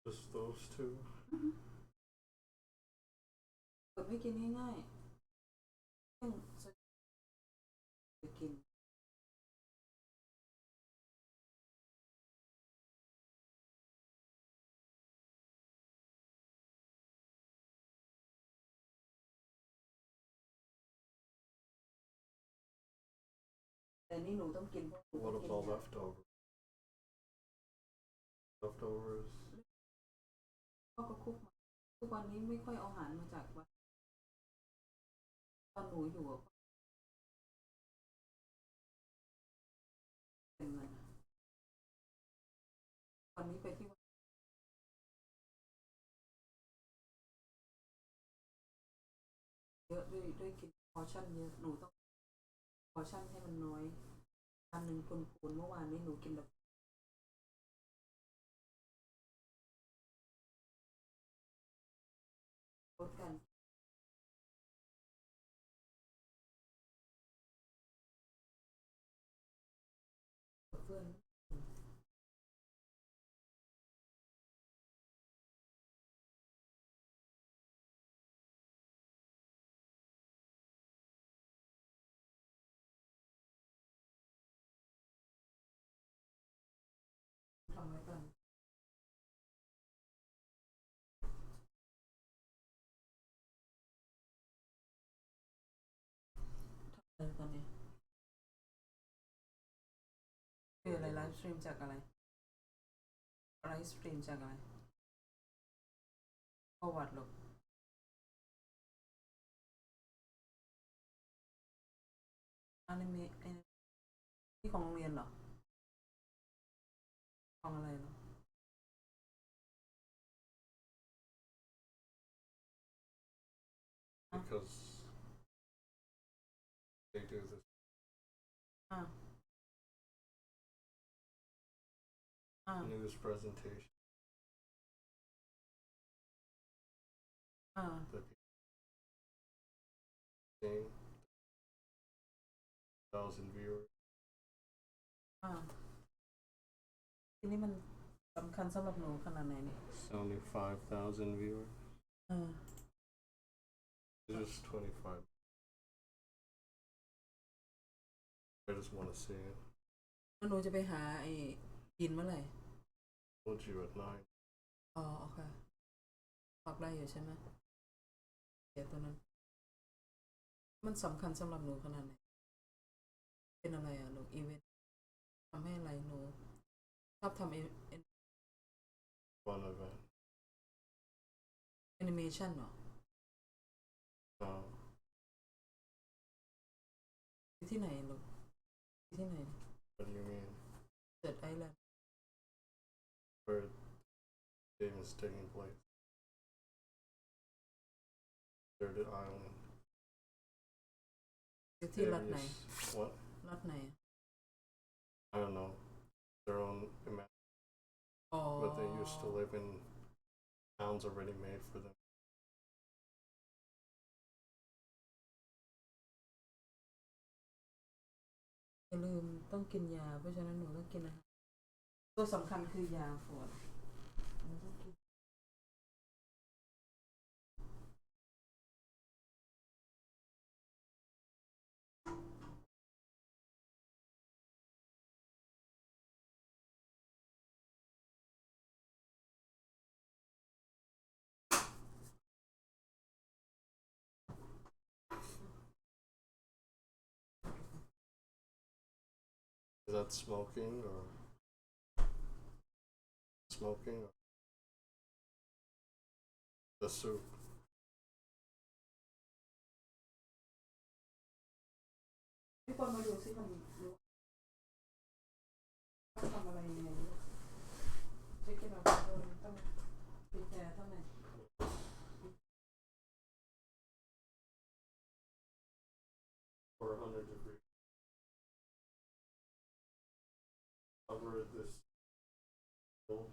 Just those two. เกิดไม่กินง่ายๆต้องจะกินแต่นี่หนูต้องกิน What about leftovers? Leftovers. พ่อก็คุกมาทุกวันนี้ไม่ค่อยเอาอาหารมาจากวัดตอนหนูอยู่เป็นเงินวันนี้ไปที่วัดเยอะด้วยกินพอชั่นเยอะหนูต้องพอชั่นให้มันน้อยอันหนึ่งพูนเมื่อวานนี้หนูกินแบบลดกันเพื่อนทำไว้ก่อนตอนนี้คืออะไรไลฟ์สตรีมจากอะไรไลฟ์สตรีมจากอะไรประวัติหรอกอนิเมะที่ของโรงเรียนเหรอของอะไรเหรอ Because they do this. อ่าอ่า News presentation. อ่า That people 1,000 viewers. อ่าทีนี้มันสำคัญสำหรับหนูขนาดไหนเนี่ย 75,000 viewers. อ่า It's just 25. I just want to see it. แล้วหนูจะไปหาไอ้กินเมื่อไหร่ Told you at 9. อ๋อโอเคตอบได้อยู่ใช่ไหมเดี๋ยวตัวนั้นมันสำคัญสำหรับหนูขนาดไหนเป็นอะไรอ่ะลูกอีเวนต์ทำให้อะไรหนูชอบทำFun event. แอนิเมชันเหรอ No. ที่ไหนลูกที่ไหน What do you mean? เกิดไอแลนด์ Where the game is taking place? Deserted Island. อยู่ที่รัฐไหน What? รัฐไหน I don't know. Their own imagine. อ๋อ But they used to live in towns already made for them. อย่าลืมต้องกินยาเพราะฉะนั้นหนูต้องกินอาหารตัวสำคัญคือยาฝนหนูต้องกิน Is that smoking or the soup? พี่ปอนมาดูสิมันรู้ทำอะไรยังไงเช็คกันเอาต้องปิดแอร์เท่าไหร่ 400 degrees. Cover this. 40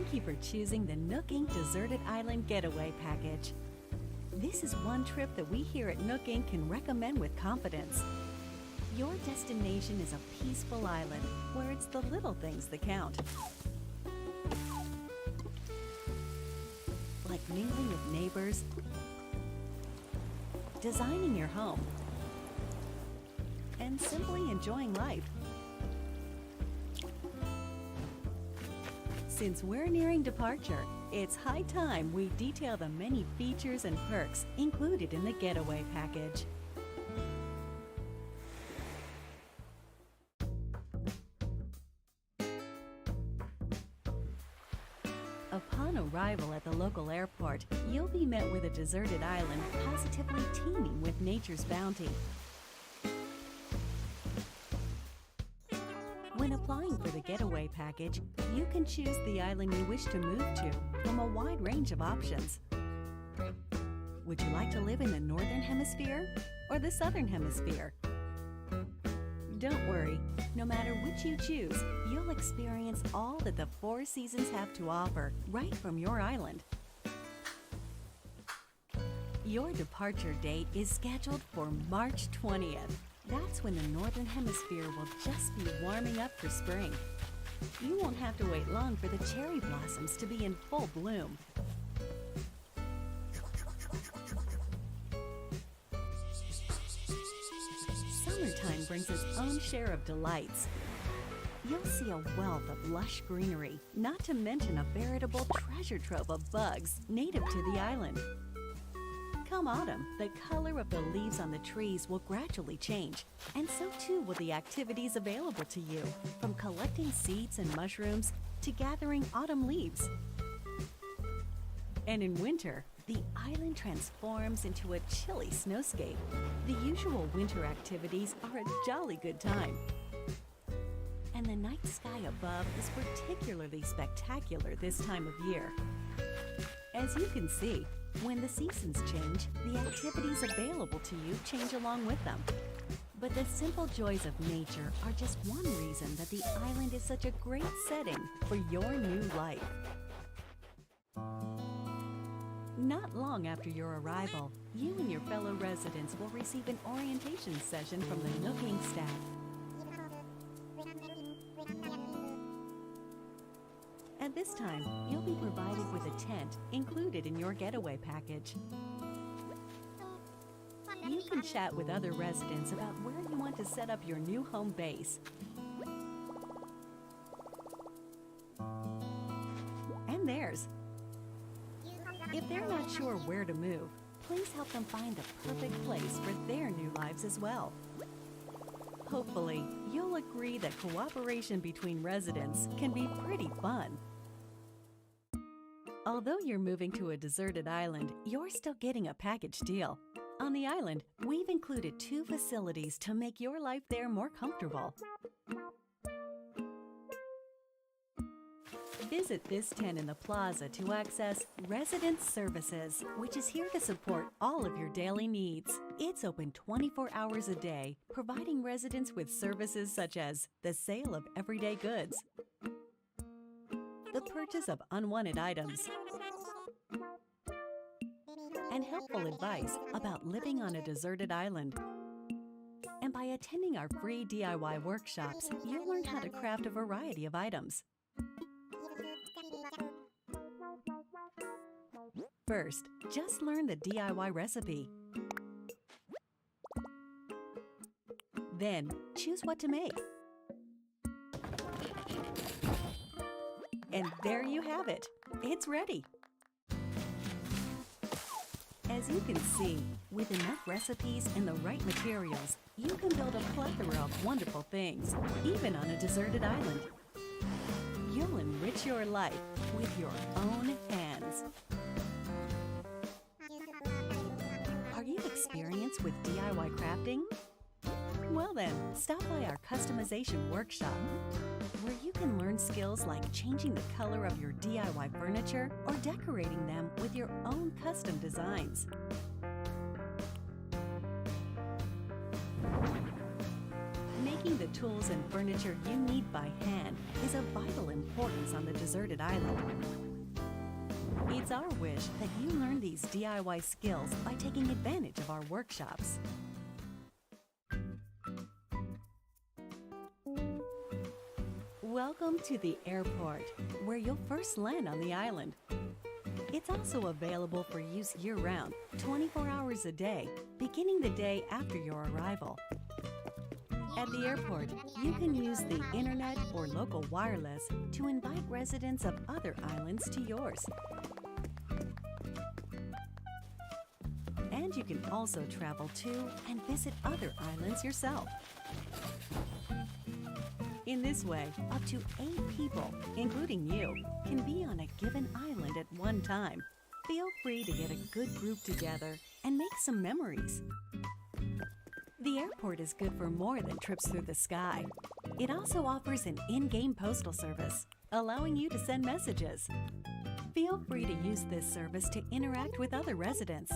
Thank you for choosing the Nook Inc. Deserted Island Getaway Package. This is one trip that we here at Nook Inc. can recommend with confidence. Your destination is a peaceful island where it's the little things that count. Like mingling with neighbors, designing your home, and simply enjoying life. Since we're nearing departure, it's high time we detail the many features and perks included in the getaway package. Upon arrival at the local airport, you'll be met with a deserted island positively teeming with nature's bounty. When applying for the getaway package, you can choose the island you wish to move to from a wide range of options. Would you like to live in the Northern Hemisphere or the Southern Hemisphere? Don't worry, no matter which you choose, you'll experience all that the Four Seasons have to offer right from your island. Your departure date is scheduled for March 20th. That's when the Northern Hemisphere will just be warming up for spring. You won't have to wait long for the cherry blossoms to be in full bloom. Summertime brings its own share of delights. You'll see a wealth of lush greenery, not to mention a veritable treasure trove of bugs native to the island. Come autumn, the color of the leaves on the trees will gradually change, and so too will the activities available to you, from collecting seeds and mushrooms to gathering autumn leaves. And in winter, the island transforms into a chilly snowscape. The usual winter activities are a jolly good time. And the night sky above is particularly spectacular this time of year. As you can see, when the seasons change, the activities available to you change along with them. But the simple joys of nature are just one reason that the island is such a great setting for your new life. Not long after your arrival, you and your fellow residents will receive an orientation session from the Nook Inc. staff. At this time, you'll be provided with a tent included in your getaway package. You can chat with other residents about where you want to set up your new home base. And theirs. If they're not sure where to move, please help them find the perfect place for their new lives as well. Hopefully, you'll agree that cooperation between residents can be pretty fun. Although you're moving to a deserted island, you're still getting a package deal. On the island, we've included 2 facilities to make your life there more comfortable. Visit this tent in the plaza to access Resident Services, which is here to support all of your daily needs. It's open 24 hours a day, providing residents with services such as the sale of everyday goods, the purchase of unwanted items, and helpful advice about living on a deserted island. And by attending our free DIY workshops, you'll learn how to craft a variety of items. First, just learn the DIY recipe. Then, choose what to make. And there you have it. It's ready. As you can see, with enough recipes and the right materials, you can build a plethora of wonderful things, even on a deserted island. You'll enrich your life with your own hands. Are you experienced with DIY crafting? Well then, stop by our customization workshop, where you can learn skills like changing the color of your DIY furniture or decorating them with your own custom designs. Make making the tools and furniture you need by hand is of vital importance on the deserted island. It's our wish that you learn these DIY skills by taking advantage of our workshops. Welcome to the airport, where you'll first land on the island. It's also available for use year-round, 24 hours a day, beginning the day after your arrival. At the airport, you can use the internet or local wireless to invite residents of other islands to yours. And you can also travel to and visit other islands yourself. In this way, up to 8 people, including you, can be on a given island at one time. Feel free to get a good group together and make some memories. The airport is good for more than trips through the sky. It also offers an in-game postal service, allowing you to send messages. Feel free to use this service to interact with other residents.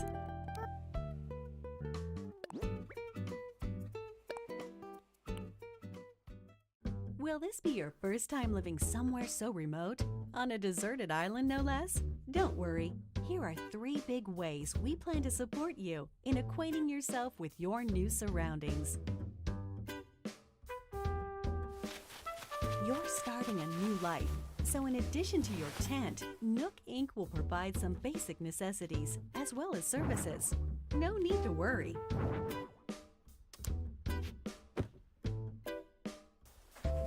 Will this be your first time living somewhere so remote? On a deserted island, no less? Don't worry. Here are 3 big ways we plan to support you in acquainting yourself with your new surroundings. You're starting a new life, so in addition to your tent, Nook Inc. will provide some basic necessities as well as services. No need to worry.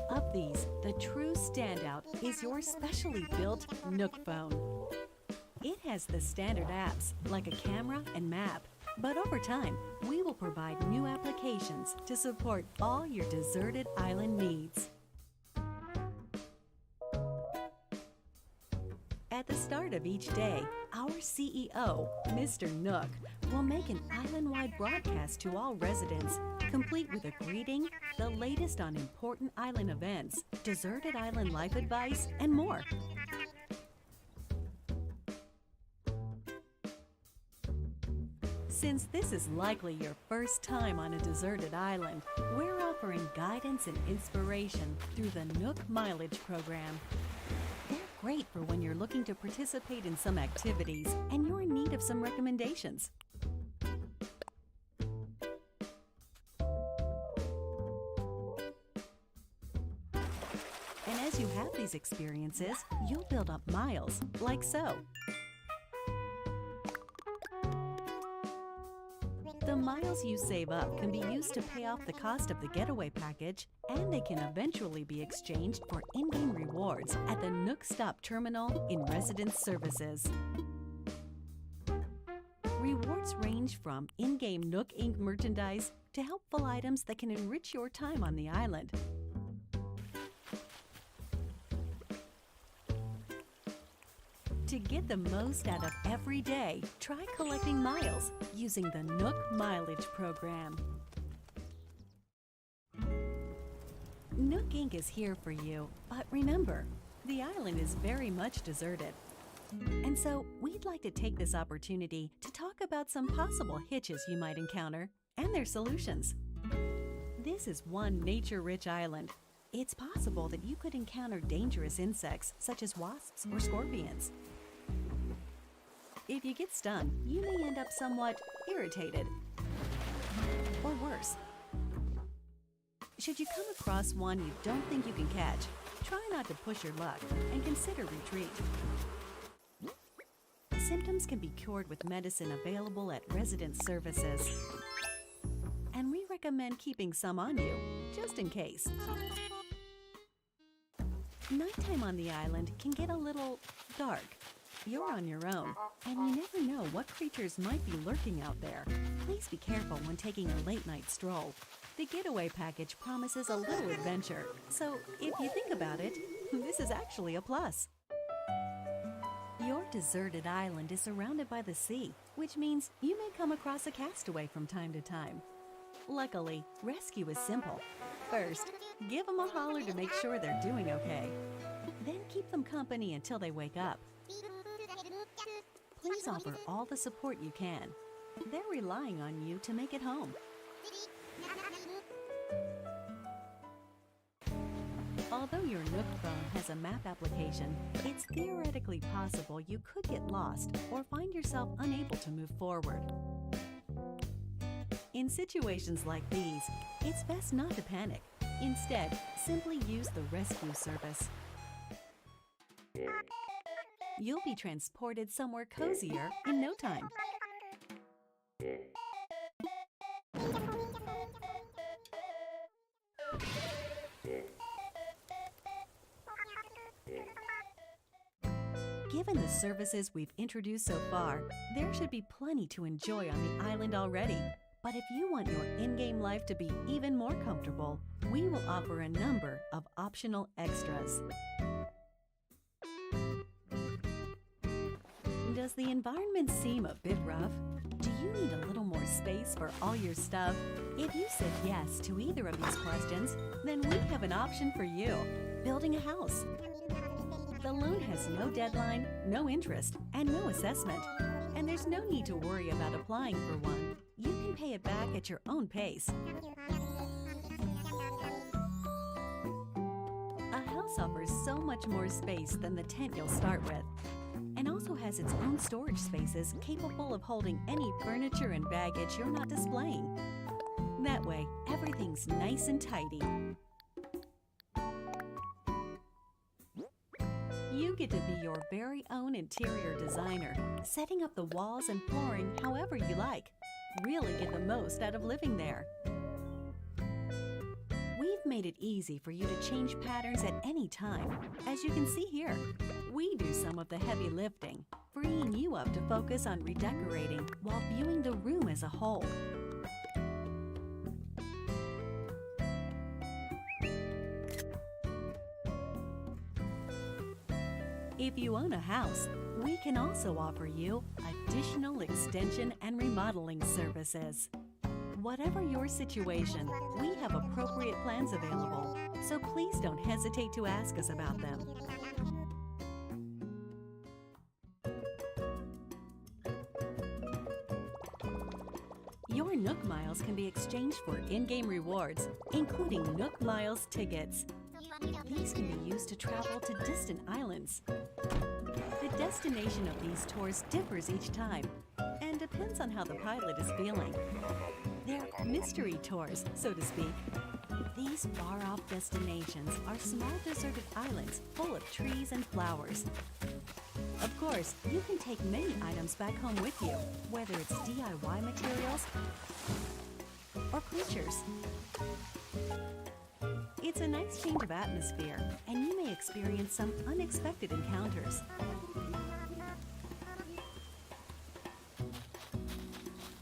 Of these, the true standout is your specially built Nook phone. It has the standard apps like a camera and map, but over time, we will provide new applications to support all your deserted island needs. At the start of each day, our CEO, Mr. Nook, will make an island-wide broadcast to all residents, complete with a greeting, the latest on important island events, deserted island life advice, and more. Since this is likely your first time on a deserted island, we're offering guidance and inspiration through the Nook Mileage Program. They're great for when you're looking to participate in some activities and you're in need of some recommendations. And as you have these experiences, you'll build up miles, like so. The miles you save up can be used to pay off the cost of the getaway package, and they can eventually be exchanged for in-game rewards at the Nook Stop Terminal in Residence Services. Rewards range from in-game Nook Inc. merchandise to helpful items that can enrich your time on the island. To get the most out of every day, try collecting miles using the Nook Mileage Program. Nook Inc. is here for you, but remember, the island is very much deserted. And so, we'd like to take this opportunity to talk about some possible hitches you might encounter and their solutions. This is one nature-rich island. It's possible that you could encounter dangerous insects such as wasps or scorpions. If you get stung, you may end up somewhat irritated, or worse. Should you come across one you don't think you can catch, try not to push your luck and consider retreat. Symptoms can be cured with medicine available at Residence Services, and we recommend keeping some on you, just in case. Nighttime on the island can get a little dark. You're on your own, and you never know what creatures might be lurking out there. Please be careful when taking a late-night stroll. The getaway package promises a little adventure, so if you think about it, this is actually a plus. Your deserted island is surrounded by the sea, which means you may come across a castaway from time to time. Luckily, rescue is simple. First, give them a holler to make sure they're doing okay. Then keep them company until they wake up. Please offer all the support you can. They're relying on you to make it home. Although your Nook phone has a map application, it's theoretically possible you could get lost or find yourself unable to move forward. In situations like these, it's best not to panic. Instead, simply use the rescue service. You'll be transported somewhere cozier in no time. Given the services we've introduced so far, there should be plenty to enjoy on the island already. But if you want your in-game life to be even more comfortable, we will offer a number of optional extras. Does the environment seem a bit rough? Do you need a little more space for all your stuff? If you said yes to either of these questions, then we have an option for you: building a house. The loan has no deadline, no interest, and no assessment. And there's no need to worry about applying for one. You can pay it back at your own pace. A house offers so much more space than the tent you'll start with, and also has its own storage spaces capable of holding any furniture and baggage you're not displaying. That way, everything's nice and tidy. You get to be your very own interior designer, setting up the walls and flooring however you like. Really get the most out of living there. We've made it easy for you to change patterns at any time. As you can see here, we do some of the heavy lifting, freeing you up to focus on redecorating while viewing the room as a whole. If you own a house, we can also offer you additional extension and remodeling services. Whatever your situation, we have appropriate plans available, so please don't hesitate to ask us about them. Your Nook Miles can be exchanged for in-game rewards, including Nook Miles tickets. These can be used to travel to distant islands. The destination of these tours differs each time and depends on how the pilot is feeling. They're mystery tours, so to speak. These far-off destinations are small deserted islands full of trees and flowers. Of course, you can take many items back home with you, whether it's DIY materials or creatures. It's a nice change of atmosphere, and you may experience some unexpected encounters.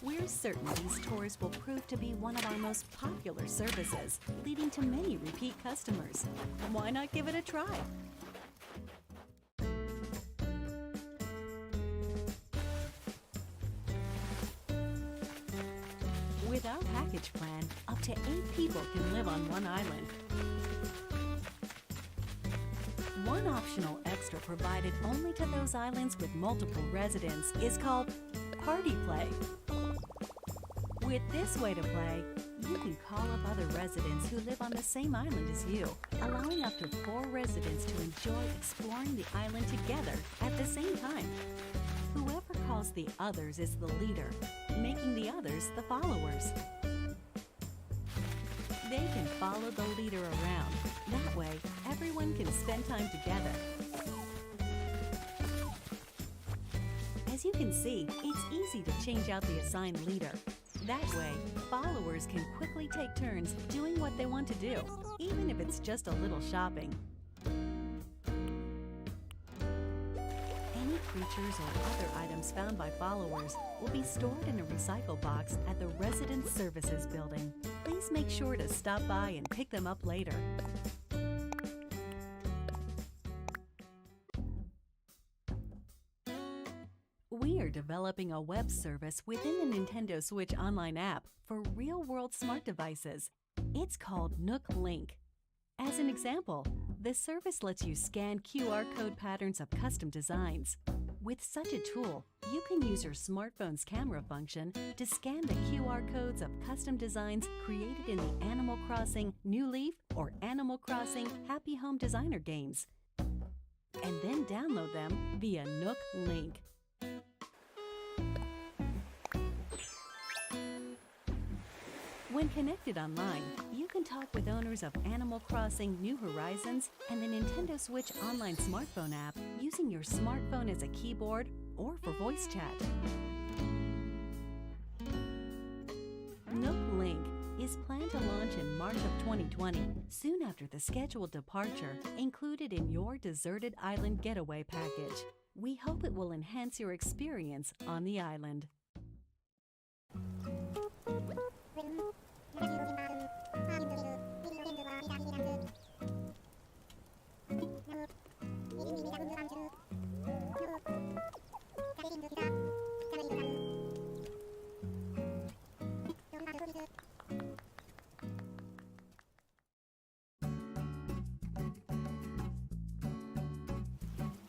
We're certain these tours will prove to be one of our most popular services, leading to many repeat customers. Why not give it a try? With our package plan, up to 8 people can live on one island. One optional extra provided only to those islands with multiple residents is called Party Play. With this way to play, you can call up other residents who live on the same island as you, allowing up to 4 residents to enjoy exploring the island together at the same time. Whoever calls the others is the leader, making the others the followers. They can follow the leader around. That way, everyone can spend time together. As you can see, it's easy to change out the assigned leader. That way, followers can quickly take turns doing what they want to do, even if it's just a little shopping. Any creatures or other items found by followers will be stored in a recycle box at the Resident Services building. Please make sure to stop by and pick them up later. We are developing a web service within the Nintendo Switch Online app for real-world smart devices. It's called Nook Link. As an example, the service lets you scan QR code patterns of custom designs. With such a tool, you can use your smartphone's camera function to scan the QR codes of custom designs created in the Animal Crossing New Leaf or Animal Crossing Happy Home Designer games, and then download them via Nook Link. When connected online, you can talk with owners of Animal Crossing New Horizons and the Nintendo Switch online smartphone app using your smartphone as a keyboard or for voice chat. Nook Link is planned to launch in March of 2020, soon after the scheduled departure included in your Deserted Island Getaway package. We hope it will enhance your experience on the island.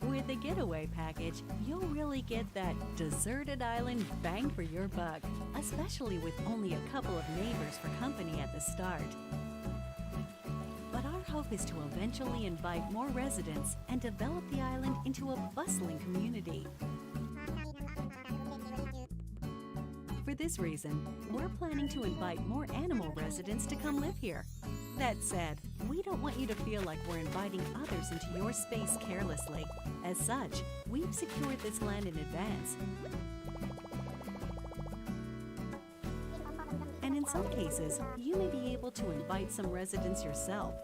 With the Getaway package, you'll really get that deserted island bang for your buck, especially with only a couple of neighbors for company at the start. But our hope is to eventually invite more residents and develop the island into a bustling community. For this reason, we're planning to invite more animal residents to come live here. That said, we don't want you to feel like we're inviting others into your space carelessly. As such, we've secured this land in advance. And in some cases, you may be able to invite some residents yourself.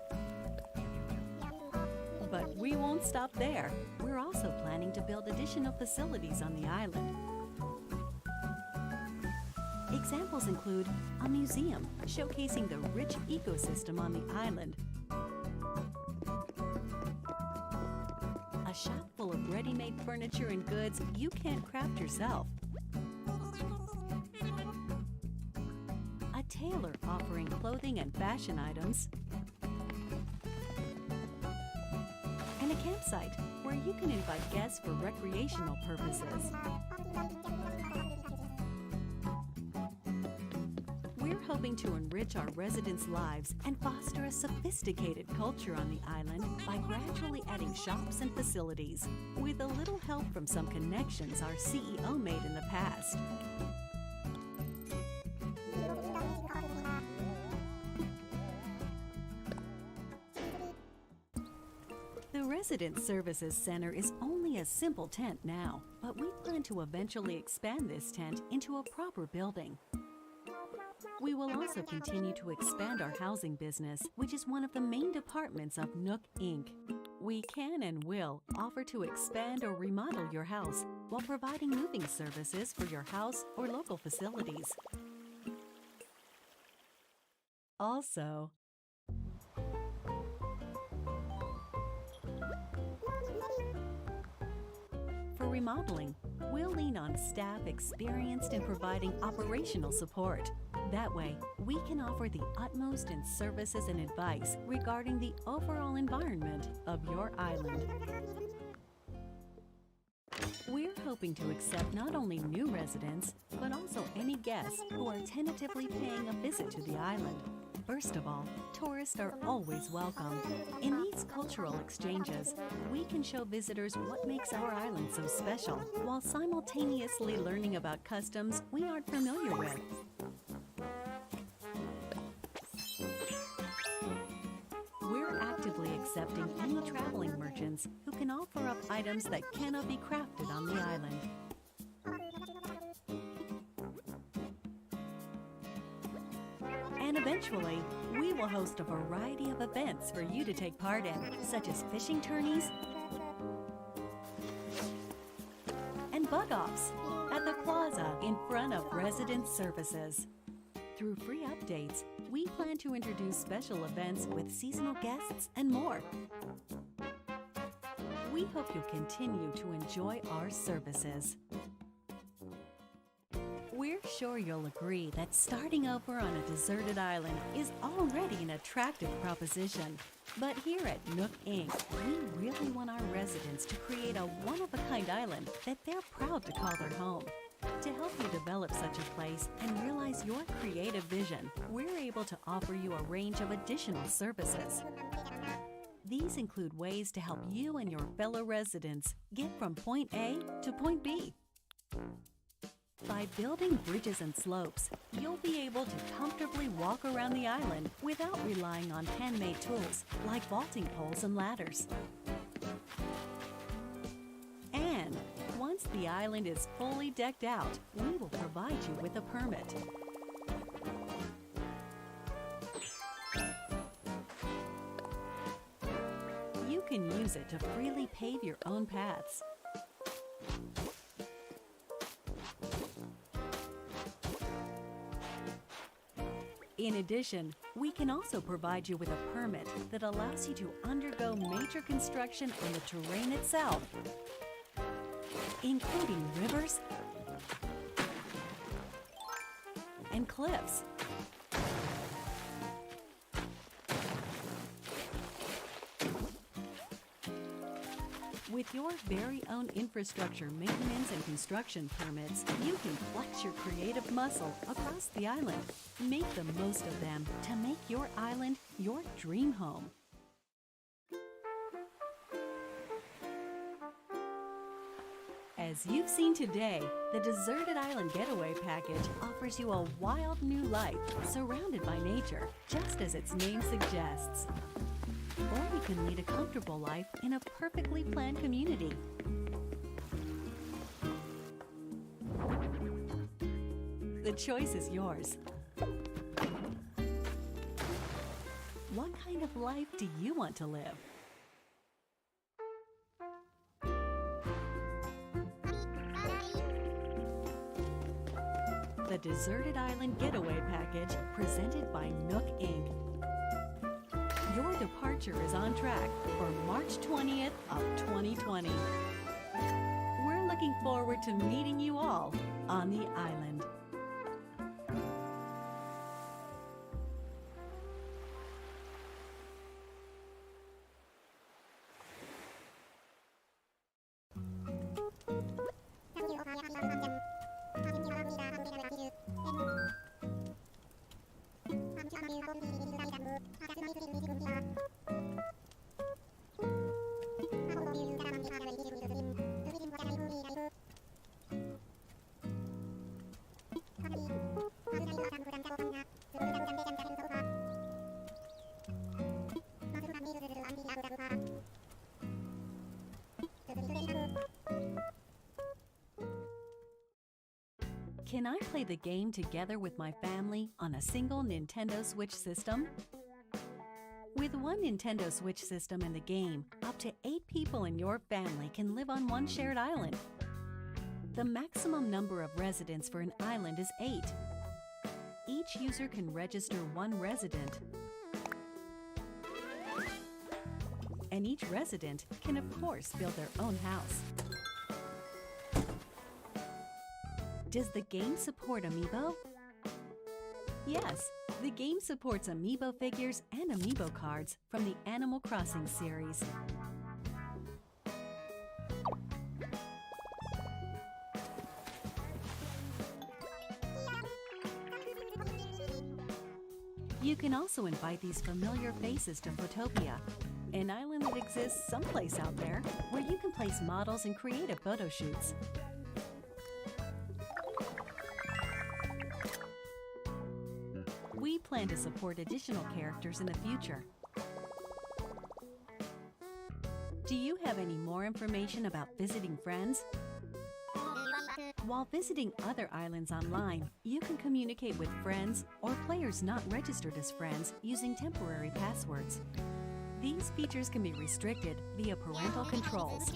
But we won't stop there. We're also planning to build additional facilities on the island. Examples include a museum showcasing the rich ecosystem on the island, a shop full of ready-made furniture and goods you can't craft yourself, a tailor offering clothing and fashion items, and a campsite where you can invite guests for recreational purposes. We're hoping to enrich our residents' lives and foster a sophisticated culture on the island by gradually adding shops and facilities, with a little help from some connections our CEO made in the past. The Resident Services Center is only a simple tent now, but we plan to eventually expand this tent into a proper building. We will also continue to expand our housing business, which is one of the main departments of Nook Inc. We can and will offer to expand or remodel your house while providing moving services for your house or local facilities. Also, for remodeling, we'll lean on staff experienced in providing operational support. That way, we can offer the utmost in services and advice regarding the overall environment of your island. We're hoping to accept not only new residents, but also any guests who are tentatively paying a visit to the island. First of all, tourists are always welcome. In these cultural exchanges, we can show visitors what makes our island so special, while simultaneously learning about customs we aren't familiar with. We're actively accepting any traveling merchants who can offer up items that cannot be crafted on the island. And eventually, we will host a variety of events for you to take part in, such as fishing tourneys and bug-offs at the plaza in front of Resident Services. Through free updates, we plan to introduce special events with seasonal guests and more. We hope you'll continue to enjoy our services. We're We're sure you'll agree that starting over on a deserted island is already an attractive proposition. But here at Nook Inc., we really want our residents to create a one-of-a-kind island that they're proud to call their home. To help you develop such a place and realize your creative vision, we're able to offer you a range of additional services. These include ways to help you and your fellow residents get from point A to point B. By building bridges and slopes, you'll be able to comfortably walk around the island without relying on handmade tools like vaulting poles and ladders. And once the island is fully decked out, we will provide you with a permit. You can use it to freely pave your own paths. In addition, we can also provide you with a permit that allows you to undergo major construction on the terrain itself, including rivers and cliffs. With your very own infrastructure maintenance and construction permits, you can flex your creative muscle across the island. Make the most of them to make your island your dream home. As you've seen today, the Deserted Island Getaway Package offers you a wild new life surrounded by nature, just as its name suggests. Or you can lead a comfortable life in a perfectly planned community. The choice is yours. What kind of life do you want to live? The Deserted Island Getaway Package, presented by Nook Inc. Your departure is on track for March 20th of 2020. We're looking forward to meeting you all on the island. Can I play the game together with my family on a single Nintendo Switch system? With one Nintendo Switch system in the game, up to 8 people in your family can live on one shared island. The maximum number of residents for an island is 8. Each user can register one resident, and each resident can, of course, build their own house. Does the game support Amiibo? Yes, the game supports Amiibo figures and Amiibo cards from the Animal Crossing series. You can also invite these familiar faces to Photopia, an island that exists someplace out there where you can place models and creative photo shoots. We plan to support additional characters in the future. Do you have any more information about visiting friends? While visiting other islands online, you can communicate with friends or players not registered as friends using temporary passwords. These features can be restricted via parental controls.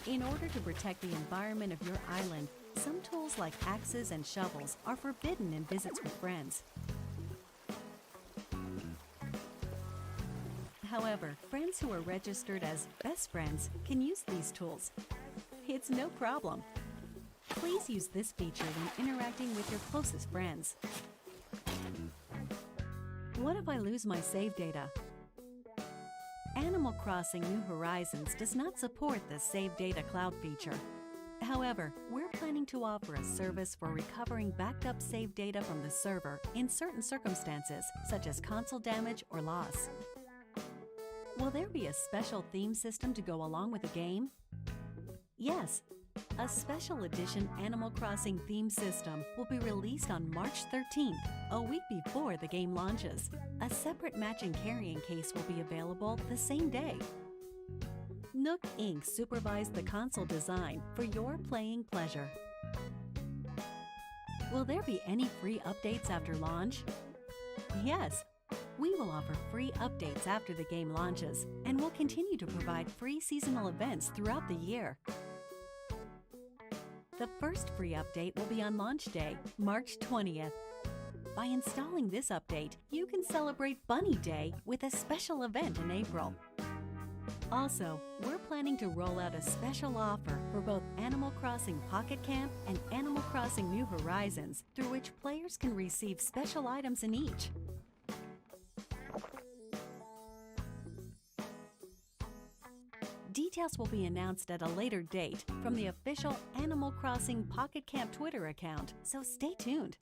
In order to protect the environment of your island, some tools like axes and shovels are forbidden in visits with friends. However, friends who are registered as best friends can use these tools. It's no problem. Please use this feature when interacting with your closest friends. What if I lose my save data? Animal Crossing New Horizons does not support the Save Data Cloud feature. However, we're planning to offer a service for recovering backed up save data from the server in certain circumstances, such as console damage or loss. Will there be a special theme system to go along with the game? Yes. A special edition Animal Crossing theme system will be released on March 13th, a week before the game launches. A separate matching carrying case will be available the same day. Nook Inc. supervised the console design for your playing pleasure. Will there be any free updates after launch? Yes. We will offer free updates after the game launches, and will continue to provide free seasonal events throughout the year. The first free update will be on launch day, March 20th. By installing this update, you can celebrate Bunny Day with a special event in April. Also, we're planning to roll out a special offer for both Animal Crossing Pocket Camp and Animal Crossing New Horizons, through which players can receive special items in each. Details will be announced at a later date from the official Animal Crossing Pocket Camp Twitter account, so stay tuned.